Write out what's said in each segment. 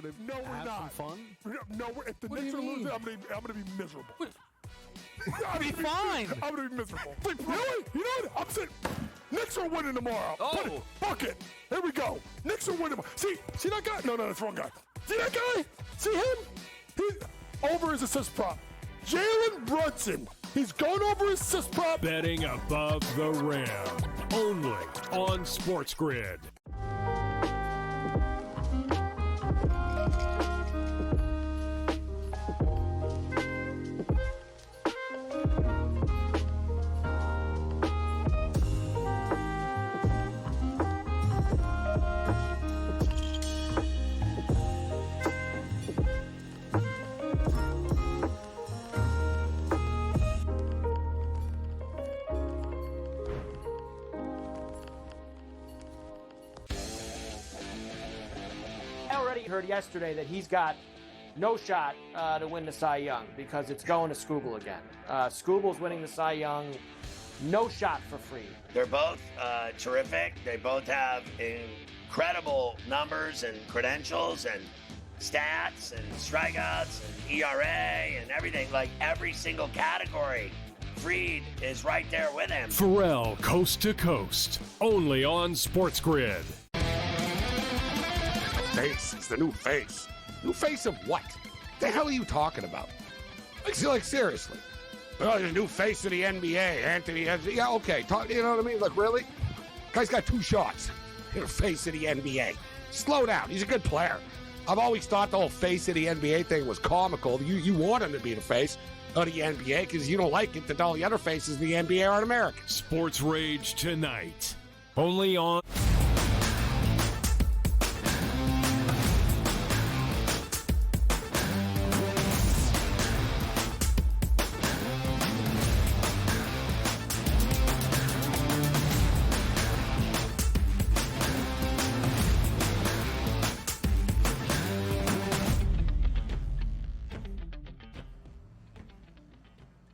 No, we're not. Fun? No, if the What do Knicks you are losing, mean? I'm gonna be miserable. I'll be fine. I'm gonna be miserable. You know what? I'm saying Knicks are winning tomorrow. Oh. Fuck it. Here we go. Knicks are winning tomorrow. See that guy? No, that's the wrong guy. See that guy? See him? He's over his assist prop. Jalen Brunson. He's going over his assist prop. Betting above the rim. Only on SportsGrid. Heard yesterday that he's got no shot to win the Cy Young because it's going to Skubal again. Skubal's winning the Cy Young, no shot for free. They're both terrific. They both have incredible numbers and credentials and stats and strikeouts and ERA and everything, like every single category. Fried is right there with him. Pharrell Coast to Coast, only on SportsGrid. Face. He's the new face. New face of what? The hell are you talking about? Like seriously. Oh, the new face of the NBA, Anthony. Yeah, okay. You know what I mean? Like, really? Guy's got 2 shots. You're the face of the NBA. Slow down. He's a good player. I've always thought the whole face of the NBA thing was comical. You want him to be the face of the NBA because you don't like it that all the other faces of the NBA aren't American. Sports Rage tonight. Only on...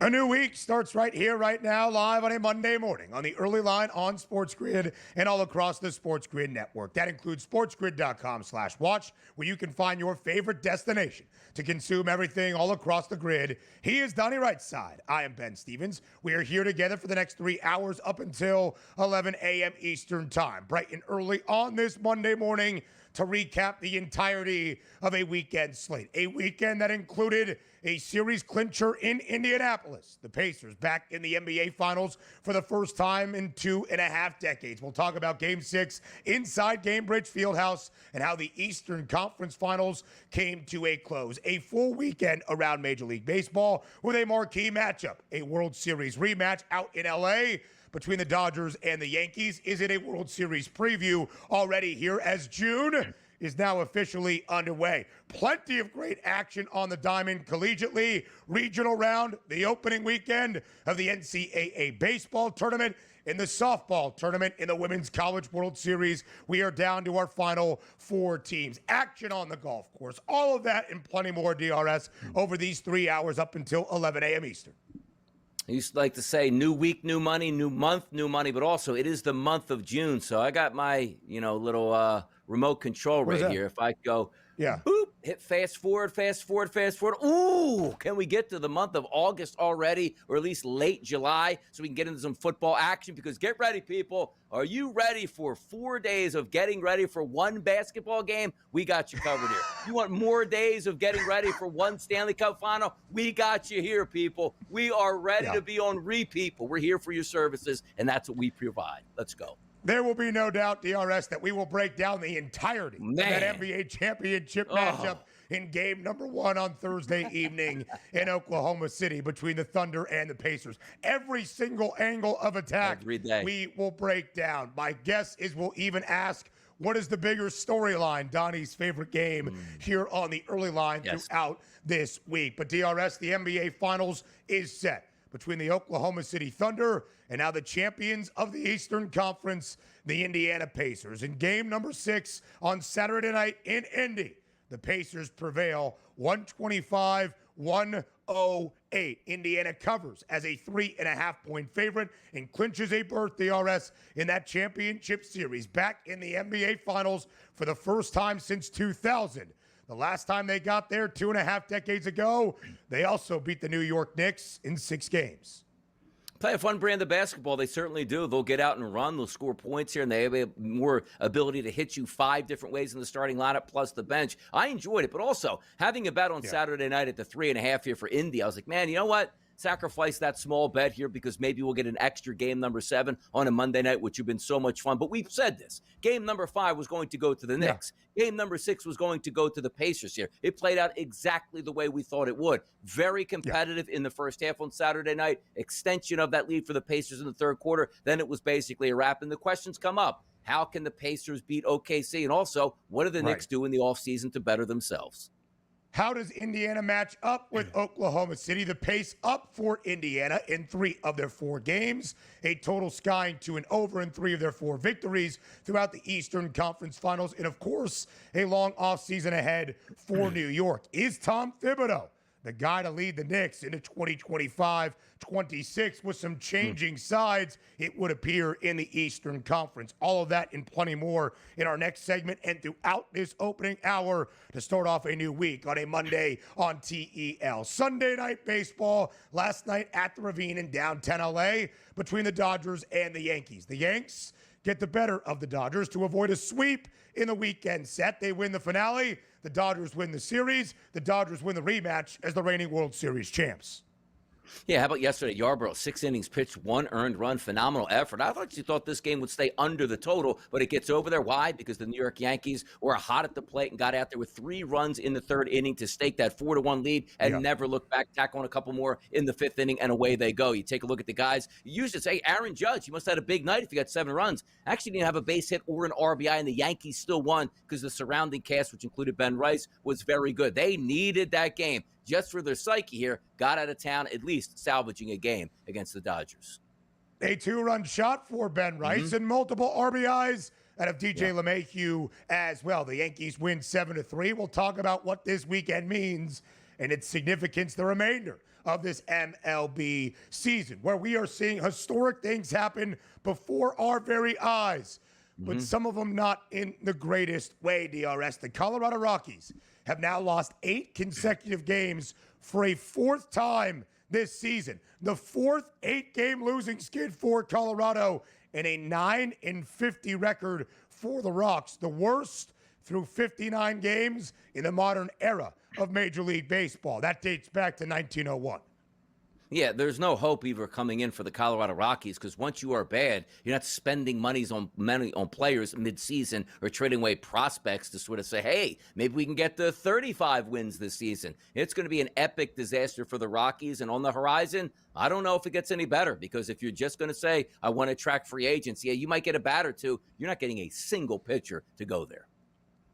A new week starts right here, right now, live on a Monday morning on the early line on SportsGrid and all across the SportsGrid network. That includes sportsgrid.com/watch, where you can find your favorite destination to consume everything all across the grid. He is Donnie Rightside. I am Ben Stevens. We are here together for the next 3 hours up until 11 a.m. Eastern time, bright and early on this Monday morning to recap the entirety of a weekend slate. A weekend that included a series clincher in Indianapolis. The Pacers back in the NBA Finals for the first time in 2.5 decades. We'll talk about Game 6 inside Gainbridge Fieldhouse and how the Eastern Conference Finals came to a close. A full weekend around Major League Baseball with a marquee matchup, a World Series rematch out in LA between the Dodgers and the Yankees. Is it a World Series preview already here as June is now officially underway? Plenty of great action on the diamond collegiately. Regional round, the opening weekend of the NCAA baseball tournament, in the softball tournament, in the Women's College World Series. We are down to our final 4 teams. Action on the golf course. All of that and plenty more, DRS, over these 3 hours up until 11 a.m. Eastern. I used to like to say new week, new money, new month, new money, but also it is the month of June. So I got my, little remote control right here. If I go, boop, hit fast forward. Ooh, can we get to the month of August already, or at least late July, so we can get into some football action? Because get ready, people. Are you ready for 4 days of getting ready for one basketball game? We got you covered here. You want more days of getting ready for one Stanley Cup final? We got you here, people. We are ready to be on repeat, but we're here for your services, and that's what we provide. Let's go. There will be no doubt, DRS, that we will break down the entirety of that NBA championship matchup in game number 1 on Thursday evening in Oklahoma City between the Thunder and the Pacers. Every single angle of attack we will break down. My guess is we'll even ask, what is the bigger storyline? Donnie's favorite game here on the early line throughout this week. But DRS, the NBA Finals is set between the Oklahoma City Thunder and now the champions of the Eastern Conference, the Indiana Pacers. In game number 6 on Saturday night in Indy, the Pacers prevail 125-108. Indiana covers as a 3.5-point favorite and clinches a berth, DRS, in that championship series. Back in the NBA Finals for the first time since 2000. The last time they got there 2.5 decades ago, they also beat the New York Knicks in 6 games. Play a fun brand of basketball. They certainly do. They'll get out and run. They'll score points here, and they have more ability to hit you 5 different ways in the starting lineup plus the bench. I enjoyed it, but also having a bet on Saturday night at the 3.5 here for Indy, I was like, man, you know what? Sacrifice that small bet here because maybe we'll get an extra game number 7 on a Monday night, which would have been so much fun. But we've said this. Game number 5 was going to go to the Knicks. Game number 6 was going to go to the Pacers here. It played out exactly the way we thought it would. Very competitive in the first half on Saturday night. Extension of that lead for the Pacers in the third quarter. Then it was basically a wrap. And the questions come up. How can the Pacers beat OKC? And also, what do the Knicks do in the offseason to better themselves? How does Indiana match up with Oklahoma City? The pace up for Indiana in 3 of their 4 games, a total skying to an over in 3 of their 4 victories throughout the Eastern Conference Finals, and of course, a long offseason ahead for New York. Is Tom Thibodeau the guy to lead the Knicks into 2025-26 with some changing sides, it would appear, in the Eastern Conference? All of that and plenty more in our next segment and throughout this opening hour to start off a new week on a Monday on TEL. Sunday night baseball last night at the Ravine in downtown LA between the Dodgers and the Yankees. The Yanks get the better of the Dodgers to avoid a sweep in the weekend set. They win the finale. The Dodgers win the series. The Dodgers win the rematch as the reigning World Series champs. Yeah, how about yesterday? Yarbrough, 6 innings pitched, 1 earned run, phenomenal effort. I actually thought this game would stay under the total, but it gets over there. Why? Because the New York Yankees were hot at the plate and got out there with 3 runs in the 3rd inning to stake that 4-1 lead and never look back, tack on a couple more in the 5th inning, and away they go. You take a look at the guys. You used to say, Aaron Judge, he must have had a big night if he got 7 runs. Actually didn't have a base hit or an RBI, and the Yankees still won because the surrounding cast, which included Ben Rice, was very good. They needed that game just for their psyche here, got out of town, at least salvaging a game against the Dodgers. A 2-run shot for Ben Rice and multiple RBIs out of DJ LeMahieu as well. The Yankees win 7-3. We'll talk about what this weekend means and its significance the remainder of this MLB season, where we are seeing historic things happen before our very eyes, but some of them not in the greatest way, DRS. The Colorado Rockies have now lost 8 consecutive games for a 4th time this season. The 4th 8-game losing skid for Colorado and a 9-50 record for the Rocks, the worst through 59 games in the modern era of Major League Baseball. That dates back to 1901. Yeah, there's no hope either coming in for the Colorado Rockies because once you are bad, you're not spending money on players mid-season or trading away prospects to sort of say, hey, maybe we can get to 35 wins this season. It's going to be an epic disaster for the Rockies, and on the horizon, I don't know if it gets any better because if you're just going to say, I want to attract free agents, yeah, you might get a bat or two. You're not getting a single pitcher to go there.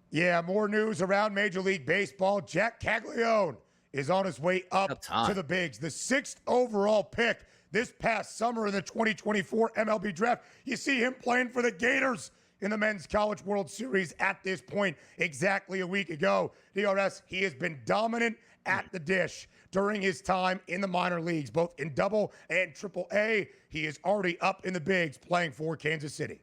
Yeah, more news around Major League Baseball. Jack Caglione is on his way up to the bigs. The 6th overall pick this past summer in the 2024 MLB draft. You see him playing for the Gators in the Men's College World Series at this point exactly a week ago. DRS, he has been dominant at the dish during his time in the minor leagues, both in Double and Triple A. He is already up in the bigs playing for Kansas City.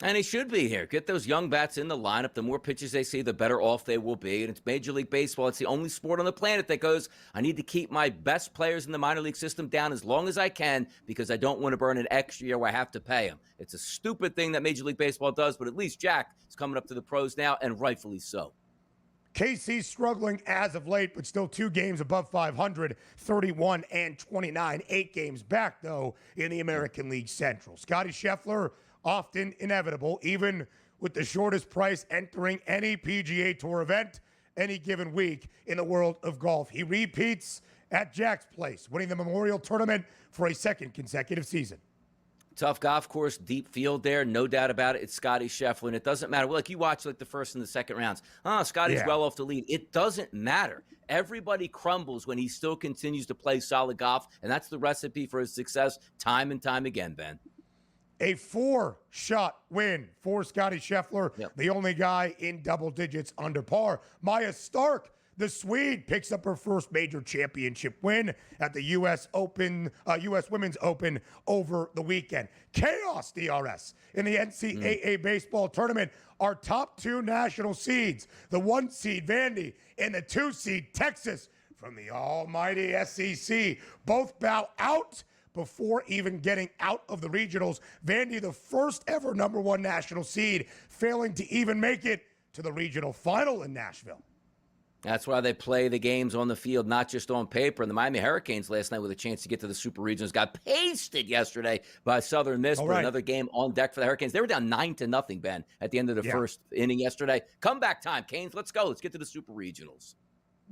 And he should be here. Get those young bats in the lineup. The more pitches they see, the better off they will be. And it's Major League Baseball. It's the only sport on the planet that goes, I need to keep my best players in the minor league system down as long as I can because I don't want to burn an extra year where I have to pay them. It's a stupid thing that Major League Baseball does, but at least Jack is coming up to the pros now, and rightfully so. KC's struggling as of late, but still 2 games above 500, 31 and 29. 8 games back, though, in the American League Central. Scotty Scheffler, often inevitable, even with the shortest price entering any PGA Tour event any given week in the world of golf. He repeats at Jack's Place, winning the Memorial Tournament for a 2nd consecutive season. Tough golf course, deep field there, no doubt about it. It's Scotty Scheffler, and it doesn't matter. Like you watch like the 1st and the 2nd rounds. Scotty's well off the lead. It doesn't matter. Everybody crumbles when he still continues to play solid golf, and that's the recipe for his success time and time again, Ben. A 4-shot win for Scotty Scheffler, the only guy in double digits under par. Maya Stark, The Swede picks up her first major championship win at the U.S. Women's Open over the weekend. Chaos, DRS, in the NCAA baseball tournament. Our top 2 national seeds, the 1 seed Vandy and the 2 seed Texas from the almighty SEC, both bow out before even getting out of the regionals. Vandy, the first ever number 1 national seed, failing to even make it to the regional final in Nashville. That's why they play the games on the field, not just on paper. And the Miami Hurricanes last night with a chance to get to the Super Regionals got pasted yesterday by Southern Miss. But another game on deck for the Hurricanes. They were down 9-0, Ben, at the end of the first inning yesterday. Comeback time, Canes. Let's go. Let's get to the Super Regionals.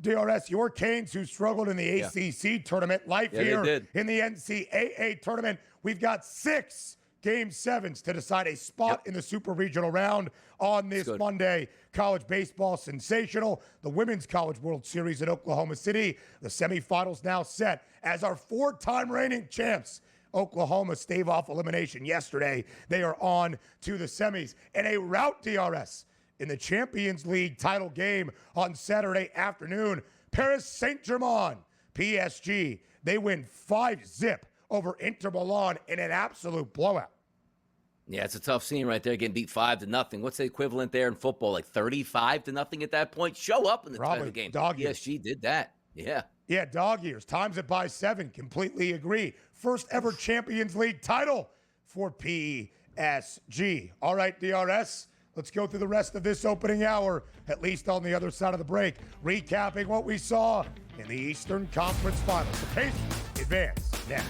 DRS, your Canes, who struggled in the ACC tournament, here in the NCAA tournament. We've got 6 Game 7s to decide a spot in the Super Regional round on this Monday. College baseball sensational. The Women's College World Series at Oklahoma City. The semifinals now set as our 4-time reigning champs. Oklahoma stave off elimination yesterday. They are on to the semis. And a rout, DRS, in the Champions League title game on Saturday afternoon. Paris Saint-Germain, PSG, they win 5-0 over Inter Milan in an absolute blowout. Yeah, it's a tough scene right there, getting beat 5-0. What's the equivalent there in football? Like 35-0 at that point? Show up in the title game. PSG did that. Yeah, dog years. Times it by 7. Completely agree. First ever Champions League title for PSG. All right, DRS. Let's go through the rest of this opening hour, at least on the other side of the break, recapping what we saw in the Eastern Conference Finals. The Pacers advance next.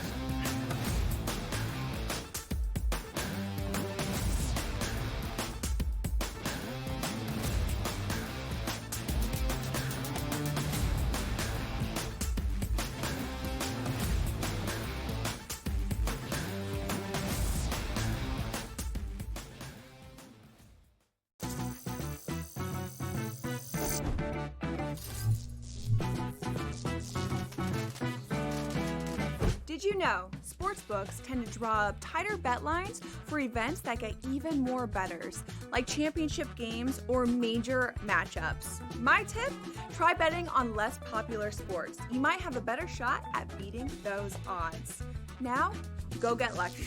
Did you know sportsbooks tend to draw up tighter bet lines for events that get even more bettors, like championship games or major matchups? My tip? Try betting on less popular sports. You might have a better shot at beating those odds. Now, go get lucky.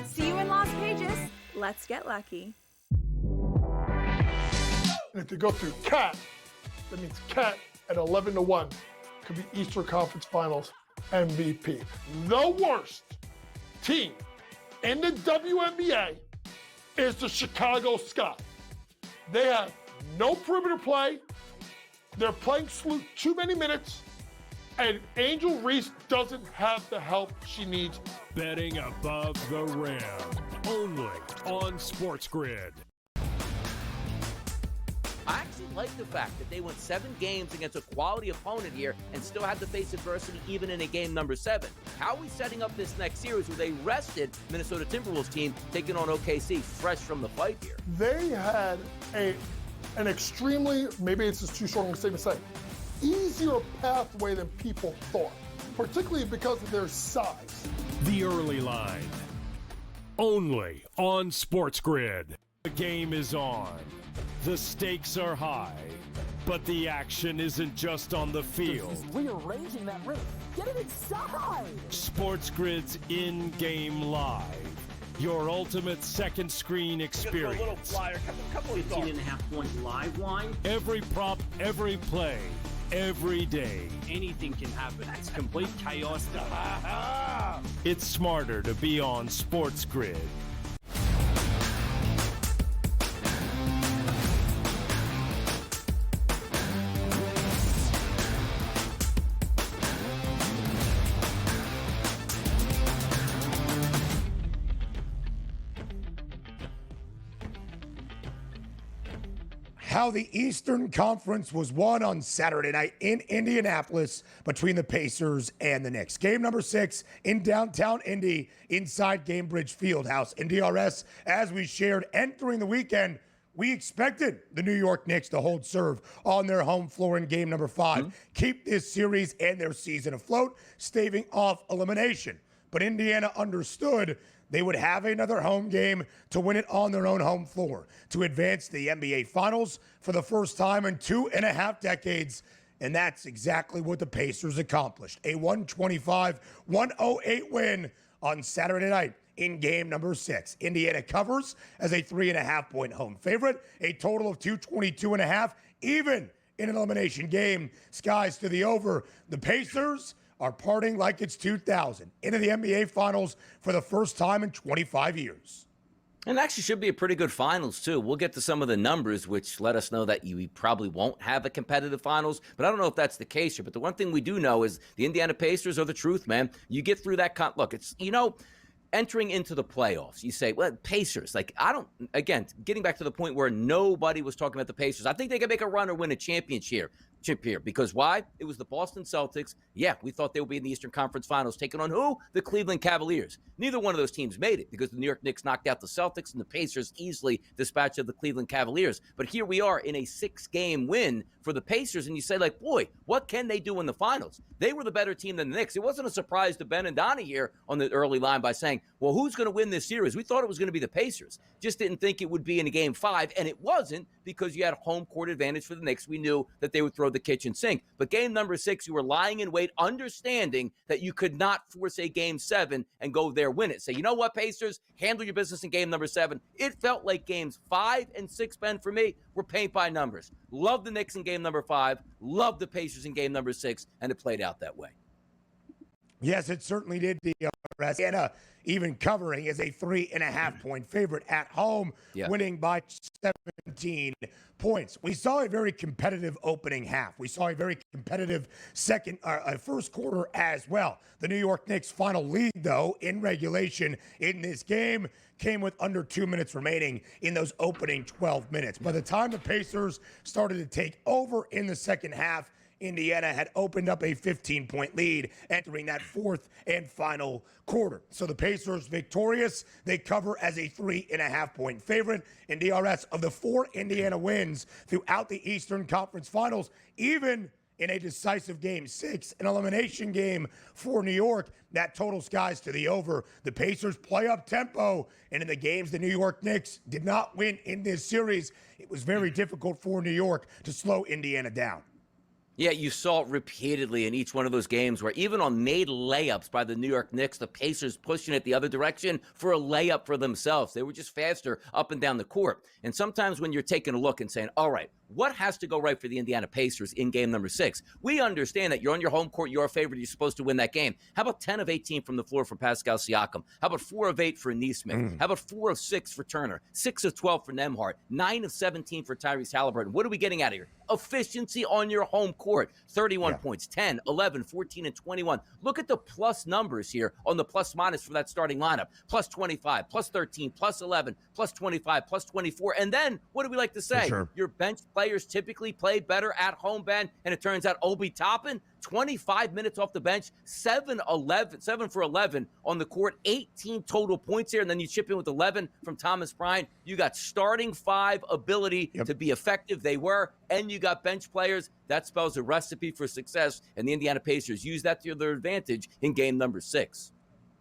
See you in Las Vegas. Let's get lucky. And if you go through CAT, that means CAT at 11-1. Could be Eastern Conference Finals MVP. The worst team in the WNBA is the Chicago Sky. They have no perimeter play. They're playing Sloot too many minutes. And Angel Reese doesn't have the help she needs. Betting above the rim. Only on SportsGrid. I actually like the fact that they went 7 games against a quality opponent here and still had to face adversity even in a game number 7. How are we setting up this next series where they rested Minnesota Timberwolves team taking on OKC fresh from the fight here? They had an extremely, maybe it's just too strong a statement to say, easier pathway than people thought, particularly because of their size. The early line. Only on SportsGrid. The game is on. The stakes are high, but the action isn't just on the field. He's rearranging that ring. Get it inside! SportsGrid's in-game live. Your ultimate second screen experience. A little flyer, couple of 15.5-point live line. Every prop, every play, every day. Anything can happen. It's complete chaos. It's smarter to be on SportsGrid. How the Eastern Conference was won on Saturday night in Indianapolis between the Pacers and the Knicks. Game number 6 in downtown Indy inside Gainbridge Fieldhouse. In DRS, as we shared entering the weekend, we expected the New York Knicks to hold serve on their home floor in game number 5, keep this series and their season afloat, staving off elimination. But Indiana understood they would have another home game to win it on their own home floor to advance to the NBA Finals for the first time in 2.5 decades. And that's exactly what the Pacers accomplished. A 125-108 win on Saturday night in game number 6. Indiana covers as a 3.5-point home favorite, a total of 222.5, even in an elimination game. Skies to the over. The Pacers are partying like it's 2000 into the NBA Finals for the first time in 25 years. And actually should be a pretty good finals, too. We'll get to some of the numbers, which let us know that you probably won't have a competitive finals. But I don't know if that's the case here. But the one thing we do know is the Indiana Pacers are the truth, man. You get through that. Look, it's, entering into the playoffs, you say, well, Pacers, again, getting back to the point where nobody was talking about the Pacers. I think they can make a run or win a championship here. Because why? It was the Boston Celtics. Yeah, we thought they would be in the Eastern Conference Finals, taking on who? The Cleveland Cavaliers. Neither one of those teams made it because the New York Knicks knocked out the Celtics and the Pacers easily dispatched of the Cleveland Cavaliers. But here we are in a 6-game win for the Pacers, and you say, boy, what can they do in the finals? They were the better team than the Knicks. It wasn't a surprise to Ben and Donnie here on the early line by saying, well, who's going to win this series? We thought it was going to be the Pacers. Just didn't think it would be in a game 5, and it wasn't because you had a home court advantage for the Knicks. We knew that they would throw the kitchen sink. But game number 6, you were lying in wait, understanding that you could not force a game 7 and go there win it. Say, you know what, Pacers? Handle your business in game number 7. It felt like games 5 and 6, Ben, for me, were paint by numbers. Love the Knicks in game number 5. Love the Pacers in game number 6, and it played out that way. Yes, it certainly did. Indiana even covering as a 3.5-point favorite at home, winning by 17 points. We saw a very competitive opening half. We saw a very competitive first quarter as well. The New York Knicks' final lead, though, in regulation in this game came with under 2 minutes remaining in those opening 12 minutes. By the time the Pacers started to take over in the second half, Indiana had opened up a 15-point lead entering that fourth and final quarter. So the Pacers victorious. They cover as a 3.5-point favorite. In DRS, of the 4 Indiana wins throughout the Eastern Conference Finals, even in a decisive game 6, an elimination game for New York, that total skies to the over. The Pacers play up tempo, and in the games the New York Knicks did not win in this series, it was very difficult for New York to slow Indiana down. Yeah, you saw it repeatedly in each one of those games where even on made layups by the New York Knicks, the Pacers pushing it the other direction for a layup for themselves. They were just faster up and down the court. And sometimes when you're taking a look and saying, all right, what has to go right for the Indiana Pacers in game number 6? We understand that you're on your home court, you're a favorite, you're supposed to win that game. How about 10 of 18 from the floor for Pascal Siakam? How about 4 of 8 for Nesmith? How about 4 of 6 for Turner? 6 of 12 for Nembhard? 9 of 17 for Tyrese Halliburton? What are we getting out of here? Efficiency on your home court. 31 points, 10, 11, 14, and 21. Look at the plus numbers here on the plus minus for that starting lineup. Plus 25, plus 13, plus 11, plus 25, plus 24. And then, what do we like to say? Your bench players typically play better at home, Ben, and it turns out Obi Toppin, 25 minutes off the bench, 7 for 11 on the court, 18 total points here, and then you chip in with 11 from Thomas Bryant. You got starting 5 ability to be effective. They were, and you got bench players. That spells a recipe for success, and the Indiana Pacers use that to their advantage in game number 6.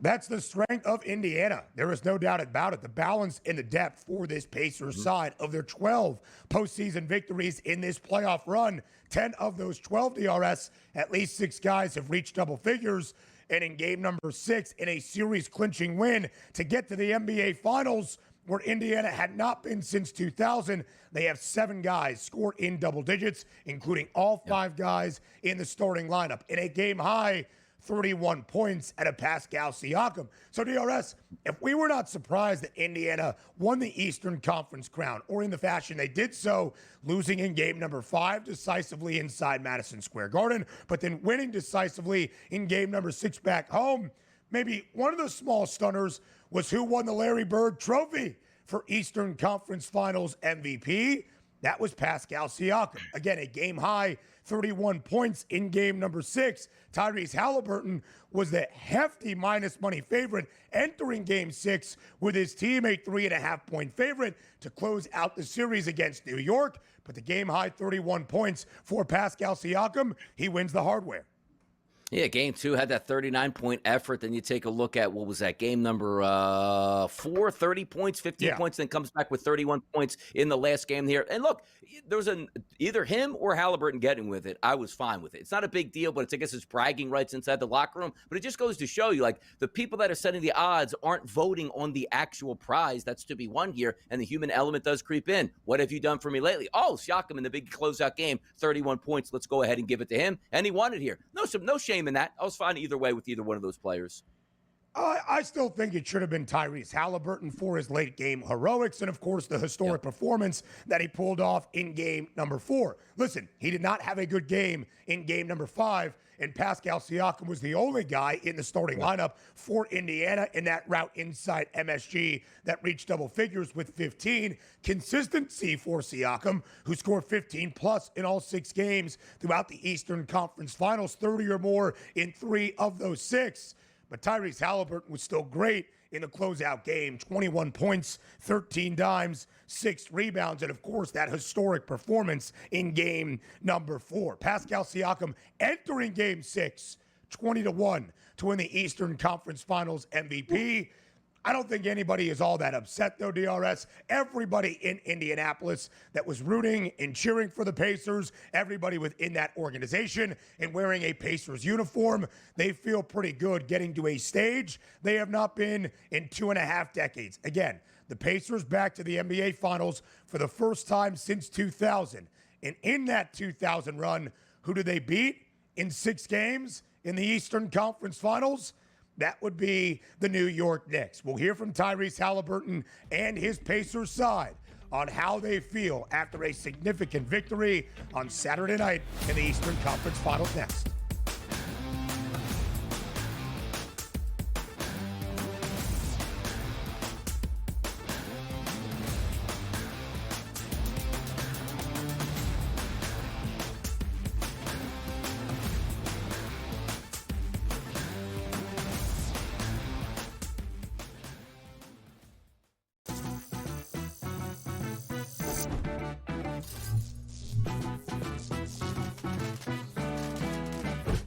That's the strength of Indiana. There is no doubt about it. The balance and the depth for this Pacers side. Of their 12 postseason victories in this playoff run, 10 of those 12 DRS, at least 6 guys have reached double figures. And in game number 6, in a series-clinching win to get to the NBA Finals, where Indiana had not been since 2000, they have 7 guys scored in double digits, including all 5 guys in the starting lineup. In a game-high 31 points at a Pascal Siakam. So, DRS, if we were not surprised that Indiana won the Eastern Conference crown, or in the fashion they did so, losing in game number 5 decisively inside Madison Square Garden, but then winning decisively in game number 6 back home, maybe one of the small stunners was who won the Larry Bird Trophy for Eastern Conference Finals MVP. That was Pascal Siakam. Again, a game-high 31 points in game number 6. Tyrese Halliburton was the hefty minus money favorite entering game 6 with his team a 3.5-point favorite to close out the series against New York. But the game-high 31 points for Pascal Siakam, he wins the hardware. Yeah, game 2 had that 39-point effort. Then you take a look at, what was that, game number 4, 30 points, 15 points, then comes back with 31 points in the last game here. And look, there was either him or Halliburton getting with it. I was fine with it. It's not a big deal, but I guess it's bragging rights inside the locker room. But it just goes to show you, like, the people that are setting the odds aren't voting on the actual prize that's to be won here, and the human element does creep in. What have you done for me lately? Oh, Siakam in the big closeout game, 31 points. Let's go ahead and give it to him. And he won it here. No shame in that. I was fine either way with either one of those players. I still think it should have been Tyrese Halliburton for his late game heroics and, of course, the historic performance that he pulled off in game number 4. Listen, he did not have a good game in game number 5, and Pascal Siakam was the only guy in the starting lineup for Indiana in that route inside MSG that reached double figures with 15. Consistency for Siakam, who scored 15-plus in all 6 games throughout the Eastern Conference Finals, 30 or more in 3 of those 6. But Tyrese Halliburton was still great in the closeout game. 21 points, 13 dimes, 6 rebounds, and, of course, that historic performance in game number 4. Pascal Siakam entering game 6, 20-1 to win the Eastern Conference Finals MVP. I don't think anybody is all that upset, though, DRS. Everybody in Indianapolis that was rooting and cheering for the Pacers, everybody within that organization and wearing a Pacers uniform, they feel pretty good getting to a stage they have not been in 2.5 decades. Again, the Pacers back to the NBA Finals for the first time since 2000. And in that 2000 run, who did they beat in 6 games in the Eastern Conference Finals? That would be the New York Knicks. We'll hear from Tyrese Halliburton and his Pacers side on how they feel after a significant victory on Saturday night in the Eastern Conference Finals next.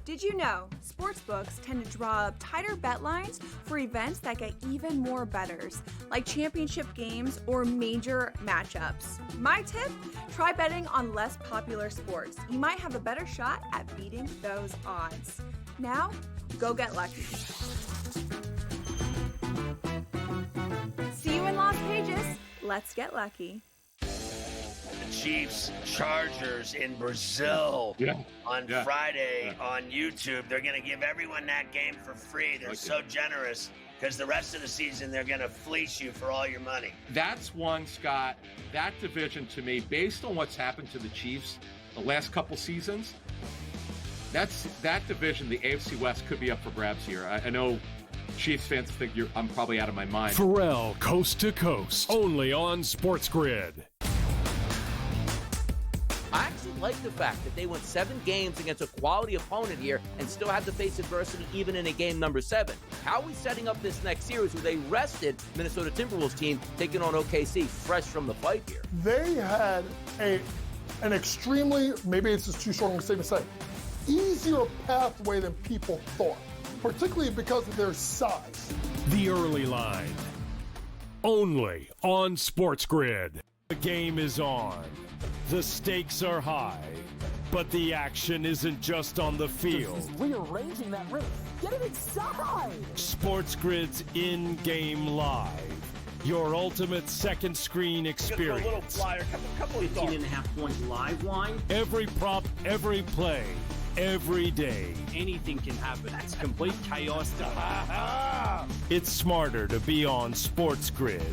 Did you know sportsbooks tend to draw up tighter bet lines for events that get even more bettors, like championship games or major matchups? My tip, try betting on less popular sports. You might have a better shot at beating those odds. Now, go get lucky. See you in Las Vegas. Let's get lucky. Chiefs Chargers in Brazil on Friday on YouTube. They're going to give everyone that game for free. They're so generous because the rest of the season they're going to fleece you for all your money. That's one, Scott. That division, to me, based on what's happened to the Chiefs the last couple seasons, that division, the AFC West, could be up for grabs here. I know Chiefs fans think I'm probably out of my mind. Pharrell, coast to coast, only on SportsGrid. I actually like the fact that they went 7 games against a quality opponent here and still had to face adversity even in a game number 7. How are we setting up this next series where they rested Minnesota Timberwolves team taking on OKC fresh from the fight here? They had an extremely, maybe it's just too strong a statement to say, easier pathway than people thought, particularly because of their size. The early line, only on SportsGrid. The game is on. The stakes are high, but the action isn't just on the field. He's rearranging that roof. Get it inside! SportsGrid's in-game live. Your ultimate second screen experience. A little flyer, couple 15.5 point live line. Every prop, every play, every day. Anything can happen. That's complete chaos. It's smarter to be on SportsGrid.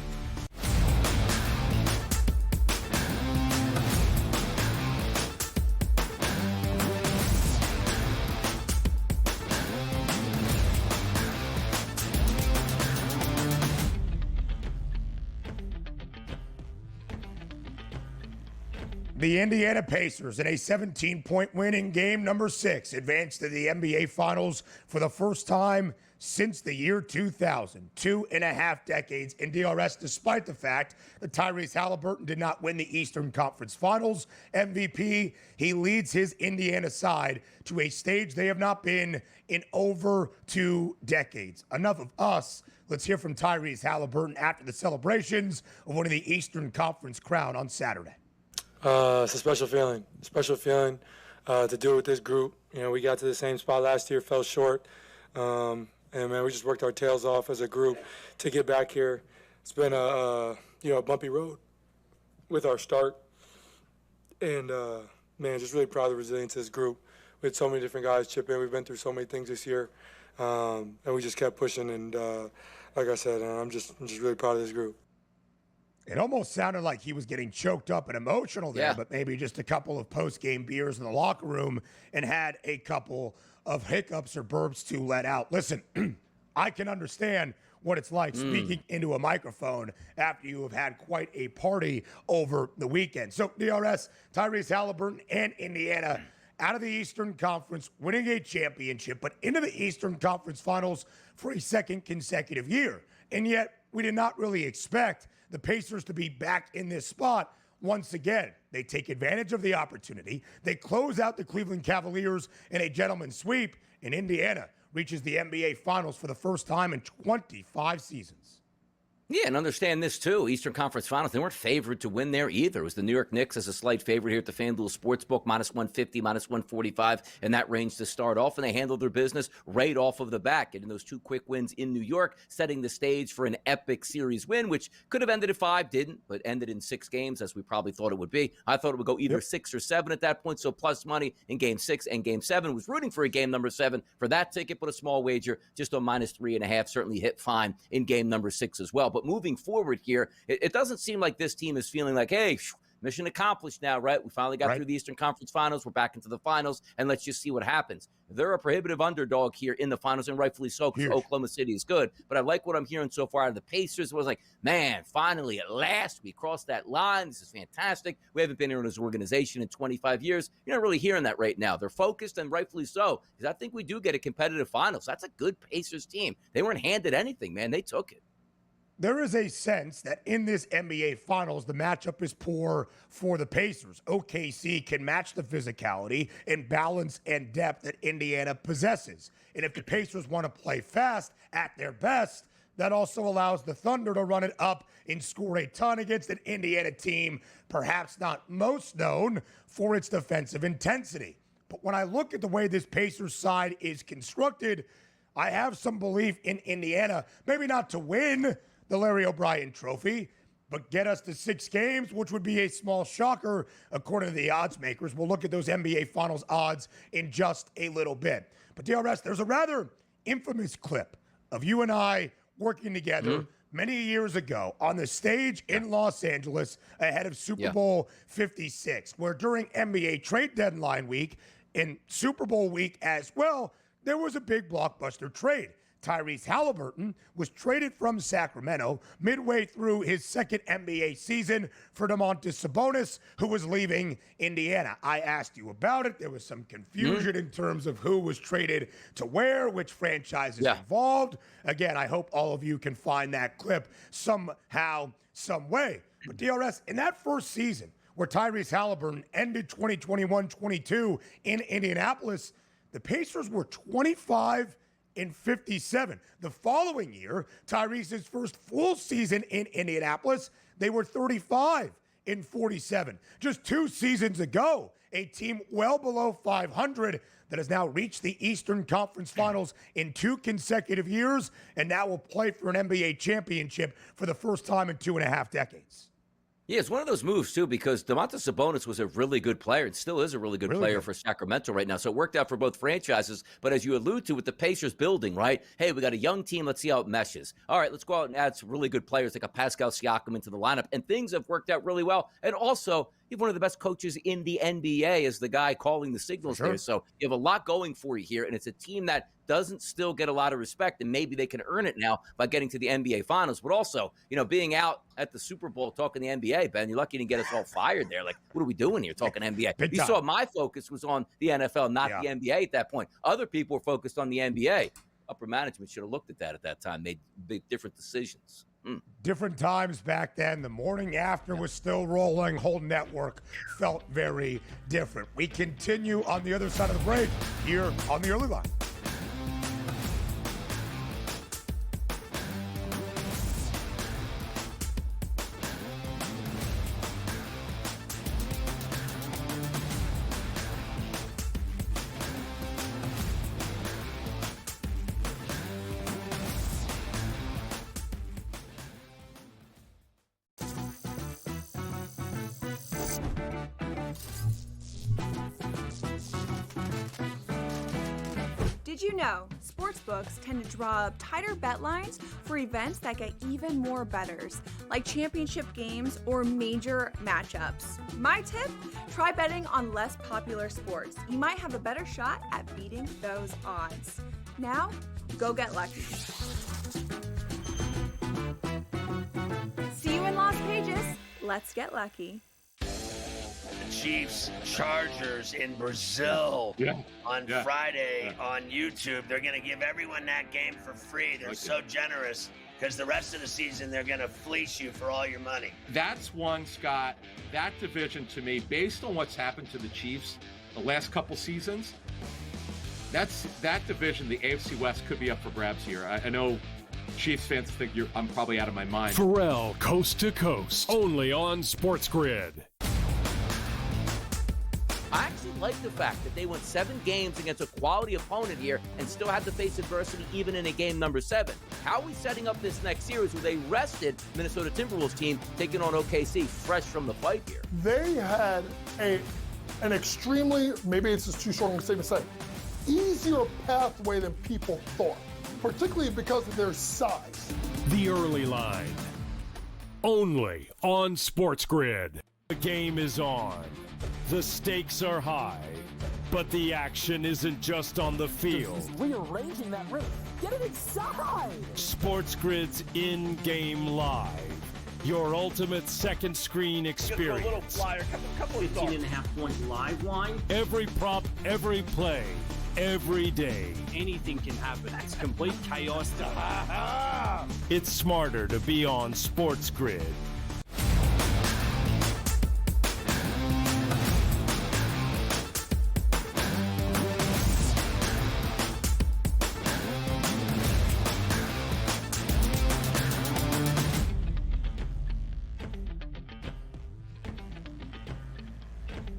The Indiana Pacers, in a 17-point win in game number 6, advanced to the NBA Finals for the first time since the year 2000, 2.5 decades in DRS, despite the fact that Tyrese Halliburton did not win the Eastern Conference Finals MVP. He leads his Indiana side to a stage they have not been in over 2 decades. Enough of us. Let's hear from Tyrese Halliburton after the celebrations of winning the Eastern Conference crown on Saturday. It's a special feeling. To do it with this group. You know, we got to the same spot last year, fell short. And man, we just worked our tails off as a group to get back here. It's been a bumpy road with our start. And man, just really proud of the resilience of this group. We had so many different guys chip in. We've been through so many things this year. And we just kept pushing. And like I said, I'm just really proud of this group. It almost sounded like he was getting choked up and emotional there, but maybe just a couple of post-game beers in the locker room and had a couple of hiccups or burps to let out. Listen, I can understand what it's like speaking into a microphone after you have had quite a party over the weekend. So DRS, Tyrese Halliburton and Indiana out of the Eastern Conference, winning a championship, but into the Eastern Conference Finals for a second consecutive year. And yet we did not really expect the Pacers to be back in this spot once again. They take advantage of the opportunity. They close out the Cleveland Cavaliers in a gentleman's sweep, and Indiana reaches the NBA Finals for the first time in 25 seasons. Yeah, and understand this, too. Eastern Conference Finals, they weren't favored to win there either. It was the New York Knicks as a slight favorite here at the FanDuel Sportsbook, minus 150, minus 145, in that range to start off, and they handled their business right off of the back, getting those 2 quick wins in New York, setting the stage for an epic series win, which could have ended at 5, didn't, but ended in 6 games, as we probably thought it would be. I thought it would go either 6 or 7 at that point, so plus money in Game 6 and Game 7. Was rooting for a game number 7 for that ticket, but a small wager just on minus 3.5 certainly hit fine in game number 6 as well. But moving forward here, it doesn't seem like this team is feeling like, hey, mission accomplished now, right? We finally got through the Eastern Conference Finals. We're back into the finals, and let's just see what happens. They're a prohibitive underdog here in the finals, and rightfully so, because Oklahoma City is good. But I like what I'm hearing so far out of the Pacers. It was like, man, finally, at last, we crossed that line. This is fantastic. We haven't been here in this organization in 25 years. You're not really hearing that right now. They're focused, and rightfully so, because I think we do get a competitive finals. That's a good Pacers team. They weren't handed anything, man. They took it. There is a sense that in this NBA Finals, the matchup is poor for the Pacers. OKC can match the physicality and balance and depth that Indiana possesses. And if the Pacers want to play fast at their best, that also allows the Thunder to run it up and score a ton against an Indiana team, perhaps not most known for its defensive intensity. But when I look at the way this Pacers side is constructed, I have some belief in Indiana, maybe not to win the Larry O'Brien Trophy, but get us to 6 games, which would be a small shocker according to the odds makers. We'll look at those NBA Finals odds in just a little bit. But DRS, there's a rather infamous clip of you and I working together many years ago on the stage in Los Angeles ahead of Super Bowl 56, where during NBA trade deadline week and Super Bowl week as well, there was a big blockbuster trade. Tyrese Halliburton was traded from Sacramento midway through his second NBA season for Domantas Sabonis, who was leaving Indiana. I asked you about it. There was some confusion in terms of who was traded to where, which franchises involved. Again, I hope all of you can find that clip somehow, some way. But DRS, in that first season where Tyrese Halliburton ended 2021-22 in Indianapolis, the Pacers were 25-57. The following year, Tyrese's first full season in Indianapolis, they were 35-47. Just 2 seasons ago, a team well below 500 that has now reached the Eastern Conference Finals in 2 consecutive years and now will play for an NBA championship for the first time in 2.5 decades. Yeah, it's one of those moves, too, because Domantas Sabonis was a really good player and still is a really good player for Sacramento right now. So it worked out for both franchises. But as you allude to with the Pacers building, right? Hey, we got a young team. Let's see how it meshes. All right, let's go out and add some really good players like a Pascal Siakam into the lineup. And things have worked out really well. And also, you have one of the best coaches in the NBA as the guy calling the signals there. So you have a lot going for you here. And it's a team that doesn't still get a lot of respect, and maybe they can earn it now by getting to the NBA Finals. But also, you know, being out at the Super Bowl talking the NBA, Ben, you're lucky to get us all fired there. Like, what are we doing here talking NBA? You saw my focus was on the NFL, not the NBA at that point. Other people were focused on the NBA. upper management should have looked at that time, made different decisions. Different times back then. The morning after was still rolling. Whole network felt very different. We continue on the other side of the break here on the early line. Did you know sportsbooks tend to draw up tighter bet lines for events that get even more bettors, like championship games or major matchups? My tip? Try betting on less popular sports. You might have a better shot at beating those odds. Now, go get lucky. See you in Las Vegas. Let's get lucky. Chiefs Chargers in Brazil on Friday on YouTube. They're going to give everyone that game for free. They're so generous because the rest of the season they're going to fleece you for all your money. That's one, Scott. That division to me, based on what's happened to the Chiefs the last couple seasons, that division, the AFC West, could be up for grabs here. I know Chiefs fans think I'm probably out of my mind. Pharrell, coast to coast, only on SportsGrid. I actually like the fact that they went 7 games against a quality opponent here and still had to face adversity even in a game number 7. How are we setting up this next series where they rested Minnesota Timberwolves team taking on OKC fresh from the fight here? They had an extremely, maybe it's just too strong a statement to say, easier pathway than people thought, particularly because of their size. The early line, only on SportsGrid. The game is on. The stakes are high, but the action isn't just on the field. He's rearranging that ring. Get it inside! SportsGrid's in-game live. Your ultimate second screen experience. Just a little flyer, couple 18.5-point live line. Every prop, every play, every day. Anything can happen. That's complete chaos. It's smarter to be on SportsGrid.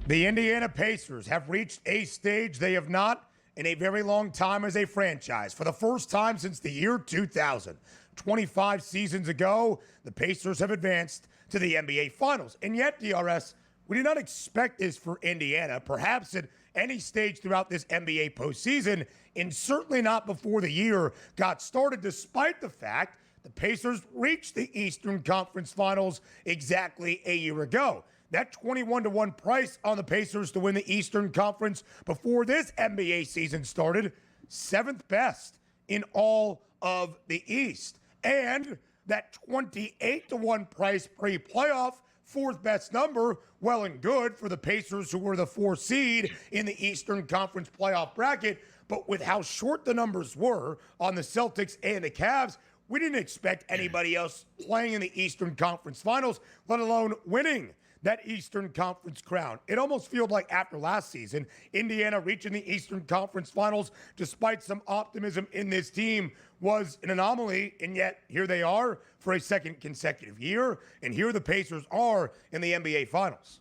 The Indiana Pacers have reached a stage they have not in a very long time as a franchise. For the first time since the year 2000, 25 seasons ago, the Pacers have advanced to the NBA Finals. And yet, DRS, we did not expect this for Indiana, perhaps at any stage throughout this NBA postseason, and certainly not before the year got started, despite the fact the Pacers reached the Eastern Conference Finals exactly a year ago. That 21-1 price on the Pacers to win the Eastern Conference before this NBA season started, 7th best in all of the East. And that 28-1 price pre-playoff, 4th best number, well and good for the Pacers, who were the 4th seed in the Eastern Conference playoff bracket. But with how short the numbers were on the Celtics and the Cavs, we didn't expect anybody else playing in the Eastern Conference Finals, let alone winning that Eastern Conference crown. It almost feels like after last season, Indiana reaching the Eastern Conference Finals, despite some optimism in this team, was an anomaly, and yet here they are for a second consecutive year, and here the Pacers are in the NBA Finals.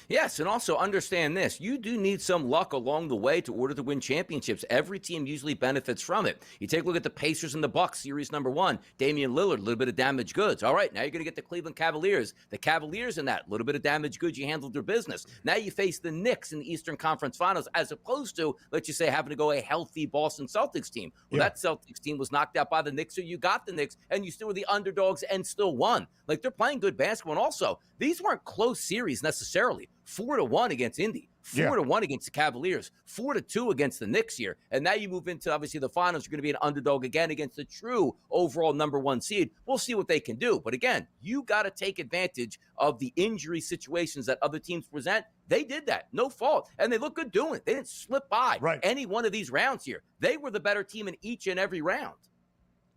Yes, and also understand this. You do need some luck along the way to order to win championships. Every team usually benefits from it. You take a look at the Pacers and the Bucks, series number 1. Damian Lillard, a little bit of damaged goods. All right, now you're going to get the Cleveland Cavaliers. The Cavaliers in that, a little bit of damaged goods, you handled their business. Now you face the Knicks in the Eastern Conference Finals, as opposed to, let's just say, having to go a healthy Boston Celtics team. Well, that Celtics team was knocked out by the Knicks, so you got the Knicks, and you still were the underdogs and still won. Like, they're playing good basketball. And also, these weren't close series necessarily. 4-1 against Indy, 4-1 against the Cavaliers, 4-2 against the Knicks here. And now you move into, obviously, the finals. You're going to be an underdog again against the true overall number 1 seed. We'll see what they can do. But again, you got to take advantage of the injury situations that other teams present. They did that. No fault. And they look good doing it. They didn't slip by any one of these rounds here. They were the better team in each and every round.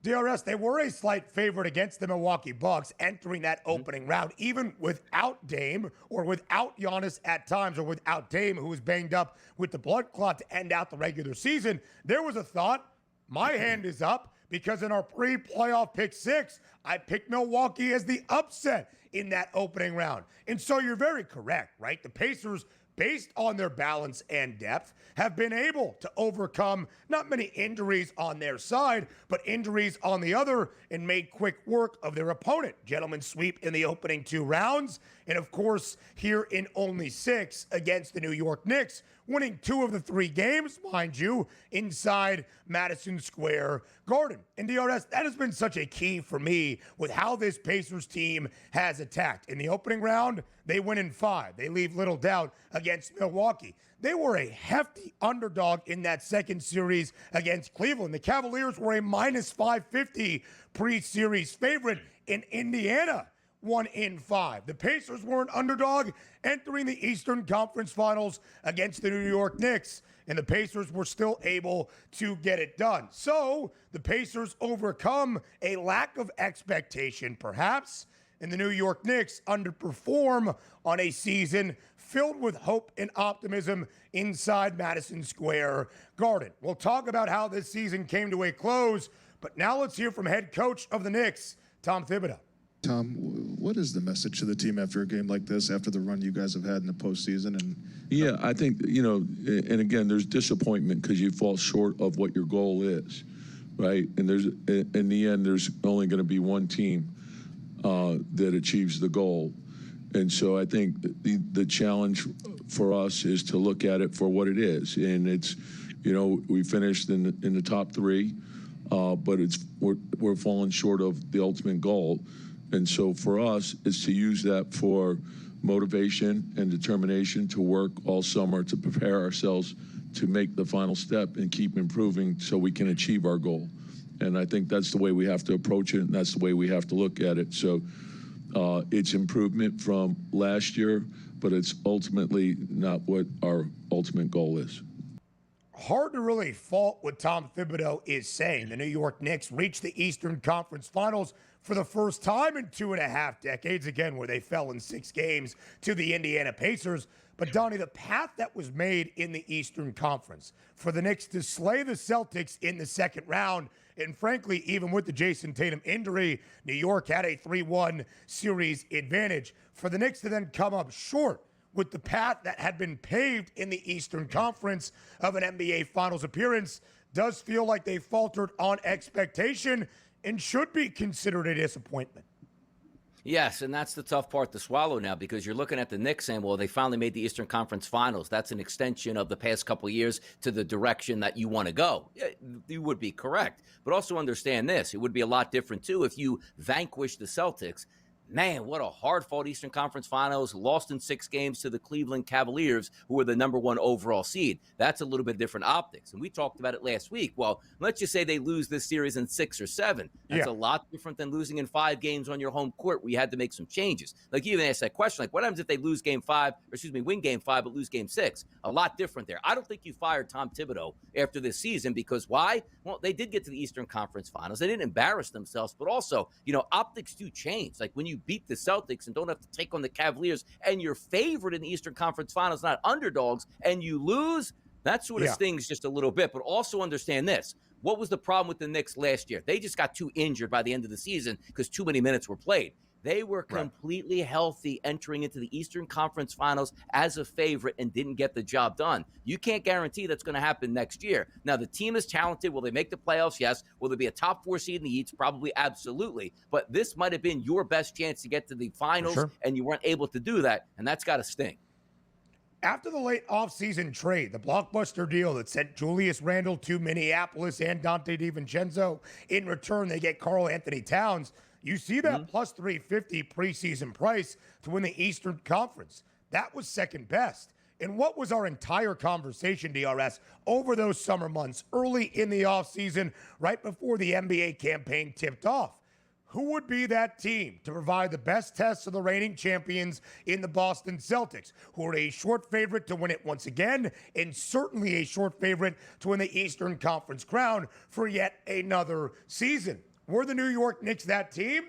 DRS, they were a slight favorite against the Milwaukee Bucks entering that opening round, even without Dame or without Giannis at times, or without Dame, who was banged up with the blood clot to end out the regular season. There was a thought, my hand is up, because in our pre-playoff pick 6, I picked Milwaukee as the upset in that opening round. And so you're very correct, right? The Pacers, based on their balance and depth, have been able to overcome not many injuries on their side, but injuries on the other, and made quick work of their opponent. Gentlemen sweep in the opening 2 rounds, and of course, here in only 6 against the New York Knicks, winning 2 of the 3 games, mind you, inside Madison Square Garden. And DRS, that has been such a key for me with how this Pacers team has attacked. In the opening round, they win in 5. They leave little doubt against Milwaukee. They were a hefty underdog in that second series against Cleveland. The Cavaliers were a minus 550 pre-series favorite, in Indiana. 1 in 5. The Pacers were an underdog entering the Eastern Conference Finals against the New York Knicks, and the Pacers were still able to get it done. So the Pacers overcome a lack of expectation, perhaps, and the New York Knicks underperform on a season filled with hope and optimism inside Madison Square Garden. We'll talk about how this season came to a close, but now let's hear from head coach of the Knicks, Tom Thibodeau. Tom, what is the message to the team after a game like this, after the run you guys have had in the postseason? Yeah, I think, and again, there's disappointment because you fall short of what your goal is, right? And in the end, there's only going to be one team that achieves the goal. And so I think the challenge for us is to look at it for what it is. And it's, we finished in the top 3, but we're falling short of the ultimate goal. And so for us, is to use that for motivation and determination to work all summer to prepare ourselves to make the final step and keep improving so we can achieve our goal. And I think that's the way we have to approach it, and that's the way we have to look at it. So it's improvement from last year, but it's ultimately not what our ultimate goal is. Hard to really fault what Tom Thibodeau is saying. The New York Knicks reached the Eastern Conference Finals for the first time in 2.5 decades, again, where they fell in 6 games to the Indiana Pacers. But, Donnie, the path that was made in the Eastern Conference for the Knicks to slay the Celtics in the second round, and frankly, even with the Jason Tatum injury, New York had a 3-1 series advantage. For the Knicks to then come up short with the path that had been paved in the Eastern Conference of an NBA Finals appearance does feel like they faltered on expectation and should be considered a disappointment. Yes, and that's the tough part to swallow now, because you're looking at the Knicks saying, well, they finally made the Eastern Conference Finals. That's an extension of the past couple of years to the direction that you want to go. You would be correct. But also understand this. It would be a lot different, too, if you vanquish the Celtics. Man, what a hard-fought Eastern Conference Finals, lost in 6 games to the Cleveland Cavaliers, who were the number 1 overall seed. That's a little bit different optics. And we talked about it last week. Well, let's just say they lose this series in 6 or 7. That's a lot different than losing in 5 games on your home court where you had to make some changes. Like, you even asked that question, like, what happens if they win game 5, but lose game 6? A lot different there. I don't think you fired Tom Thibodeau after this season, because why? Well, they did get to the Eastern Conference Finals. They didn't embarrass themselves, but also, optics do change. Like, when you beat the Celtics and don't have to take on the Cavaliers and you're favored in the Eastern Conference Finals, not underdogs, and you lose, that sort of stings just a little bit. But also understand this. What was the problem with the Knicks last year? They just got too injured by the end of the season because too many minutes were played. They were completely healthy entering into the Eastern Conference Finals as a favorite and didn't get the job done. You can't guarantee that's going to happen next year. Now, the team is talented. Will they make the playoffs? Yes. Will there be a top 4 seed in the East? Probably, absolutely. But this might have been your best chance to get to the finals, and you weren't able to do that, and that's got to sting. After the late offseason trade, the blockbuster deal that sent Julius Randle to Minneapolis and Dante DiVincenzo, in return they get Karl Anthony Towns. You see that plus 350 preseason price to win the Eastern Conference. That was second best And what was our entire conversation, DRS, over those summer months, early in the offseason, right before the NBA campaign tipped off? Who would be that team to provide the best test of the reigning champions in the Boston Celtics, who are a short favorite to win it once again, and certainly a short favorite to win the Eastern Conference crown for yet another season? Were the New York Knicks that team?